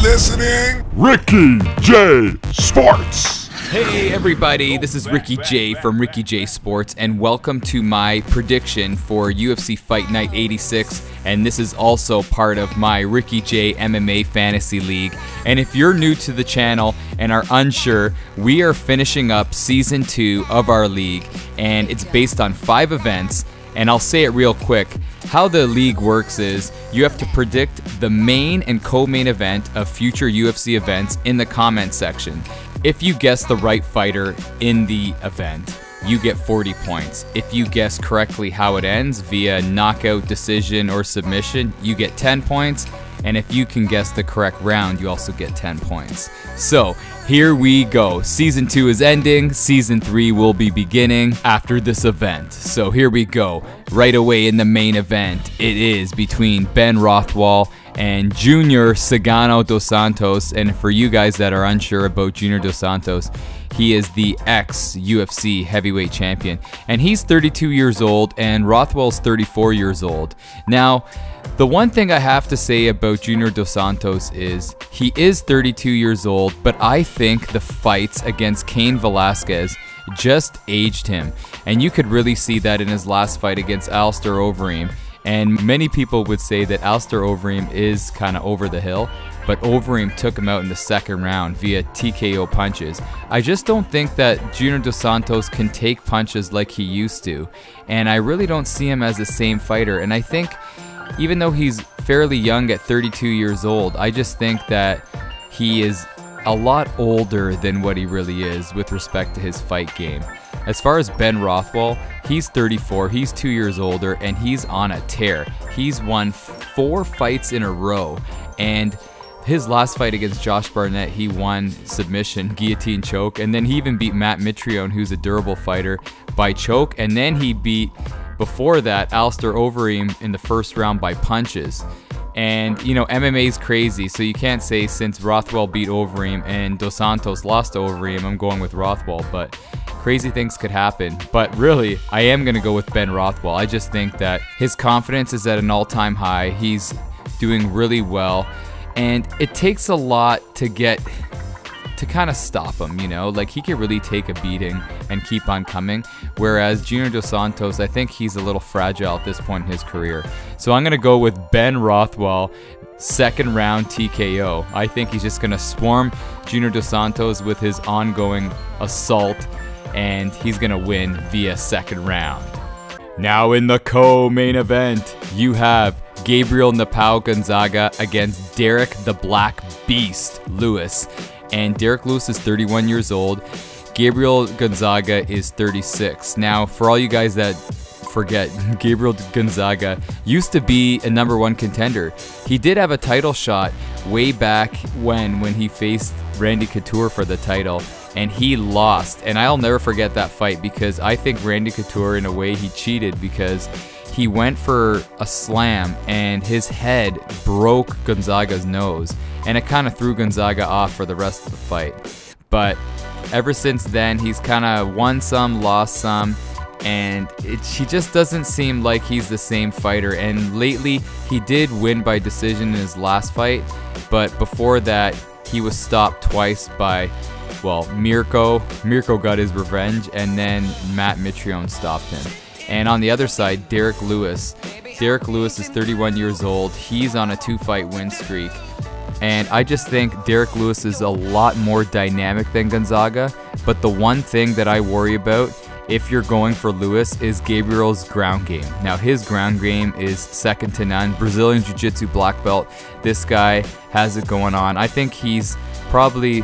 listening? Ricky J Sports. Hey everybody, this is Ricky J from Ricky J Sports, and welcome to my prediction for UFC Fight Night 86, and this is also part of my Ricky J MMA Fantasy League. And if you're new to the channel and are unsure, we are finishing up Season 2 of our league, and it's based on 5 events, and I'll say it real quick. How the league works is you have to predict the main and co-main event of future UFC events in the comment section. If you guess the right fighter in the event, you get 40 points. If you guess correctly how it ends via knockout, decision, or submission, you get 10 points. And if you can guess the correct round, you also get 10 points. So here we go. Season 2 is ending. Season 3 will be beginning after this event. So here we go. Right away in the main event, it is between Ben Rothwell and Junior Cigano dos Santos. And for you guys that are unsure about Junior dos Santos, he is the ex-UFC heavyweight champion. And he's 32 years old, and Rothwell's 34 years old. Now, the one thing I have to say about Junior dos Santos is he is 32 years old, but I think the fights against Cain Velasquez just aged him. And you could really see that in his last fight against Alistair Overeem. And many people would say that Alistair Overeem is kind of over the hill, but Overeem took him out in the second round via TKO punches. I just don't think that Junior dos Santos can take punches like he used to. And I really don't see him as the same fighter. And I think even though he's fairly young at 32 years old, I just think that he is a lot older than what he really is with respect to his fight game. As far as Ben Rothwell, he's 34, he's 2 years older, and he's on a tear. He's won 4 fights in a row, and his last fight against Josh Barnett, he won submission, guillotine choke, and then he even beat Matt Mitrione, who's a durable fighter, by choke, and then he beat, before that, Alistair Overeem in the first round by punches. And, you know, MMA is crazy, so you can't say since Rothwell beat Overeem and dos Santos lost to Overeem, I'm going with Rothwell, but crazy things could happen. But really, I am going to go with Ben Rothwell. I just think that his confidence is at an all-time high. He's doing really well, and it takes a lot to kind of stop him, you know? Like, he could really take a beating and keep on coming, whereas Junior dos Santos, I think he's a little fragile at this point in his career. So I'm going to go with Ben Rothwell, second round TKO. I think he's just going to swarm Junior dos Santos with his ongoing assault, and he's going to win via second round. Now in the co-main event, you have Gabriel Napao Gonzaga against Derek the Black Beast Lewis. And Derek Lewis is 31 years old. Gabriel Gonzaga is 36. Now, for all you guys that forget, Gabriel Gonzaga used to be a #1 contender. He did have a title shot way back when he faced Randy Couture for the title, and he lost. And I'll never forget that fight, because I think Randy Couture, in a way, he cheated, because he went for a slam and his head broke Gonzaga's nose, and it kind of threw Gonzaga off for the rest of the fight. But ever since then, he's kind of won some, lost some, and he just doesn't seem like he's the same fighter. And lately, he did win by decision in his last fight, but before that, he was stopped twice by, well, Mirko. Mirko got his revenge, and then Matt Mitrione stopped him. And on the other side, Derek Lewis. Derek Lewis is 31 years old. He's on a 2-fight win streak. And I just think Derek Lewis is a lot more dynamic than Gonzaga. But the one thing that I worry about, if you're going for Lewis, is Gabriel's ground game. Now, his ground game is second to none. Brazilian Jiu-Jitsu black belt. This guy has it going on. I think he's probably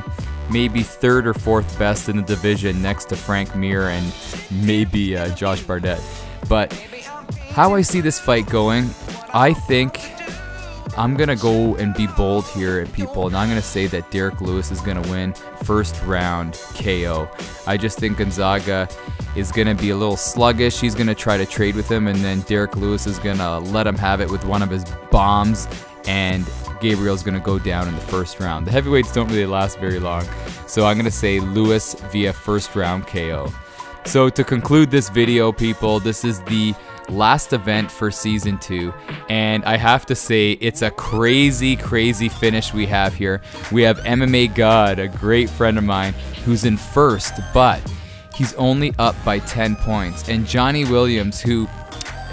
maybe 3rd or 4th best in the division, next to Frank Mir and maybe Josh Barnett. But how I see this fight going, I think I'm going to go and be bold here, people, and I'm going to say that Derek Lewis is going to win first round KO. I just think Gonzaga is going to be a little sluggish. He's going to try to trade with him, and then Derek Lewis is going to let him have it with one of his bombs, and Gabriel's going to go down in the first round. The heavyweights don't really last very long, so I'm going to say Lewis via first round KO. So to conclude this video, people, this is the last event for Season 2, and I have to say, it's a crazy, crazy finish we have here. We have MMA God, a great friend of mine, who's in first, but he's only up by 10 points. And Johnny Williams, who,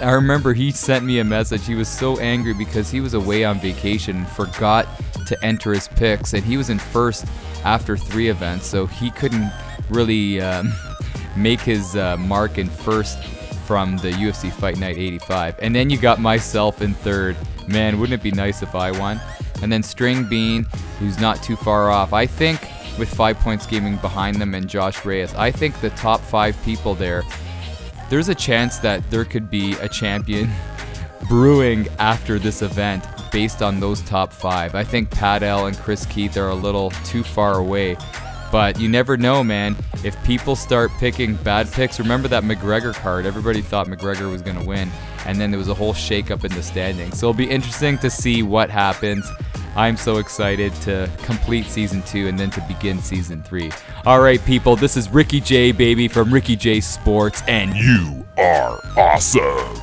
I remember he sent me a message, he was so angry because he was away on vacation and forgot to enter his picks, and he was in first after 3 events, so he couldn't really make his mark in first from the UFC Fight Night 85. And then you got myself in third. Man, wouldn't it be nice if I won? And then String Bean, who's not too far off. I think with 5 Points Gaming behind them and Josh Reyes, I think the top 5 people there's a chance that there could be a champion brewing after this event based on those top 5. I think Pat L and Chris Keith are a little too far away. But you never know, man. If people start picking bad picks, remember that McGregor card. Everybody thought McGregor was going to win, and then there was a whole shakeup in the standings. So it'll be interesting to see what happens. I'm so excited to complete Season 2 and then to begin Season 3. All right, people, this is Ricky J, baby, from Ricky J Sports, and You are awesome.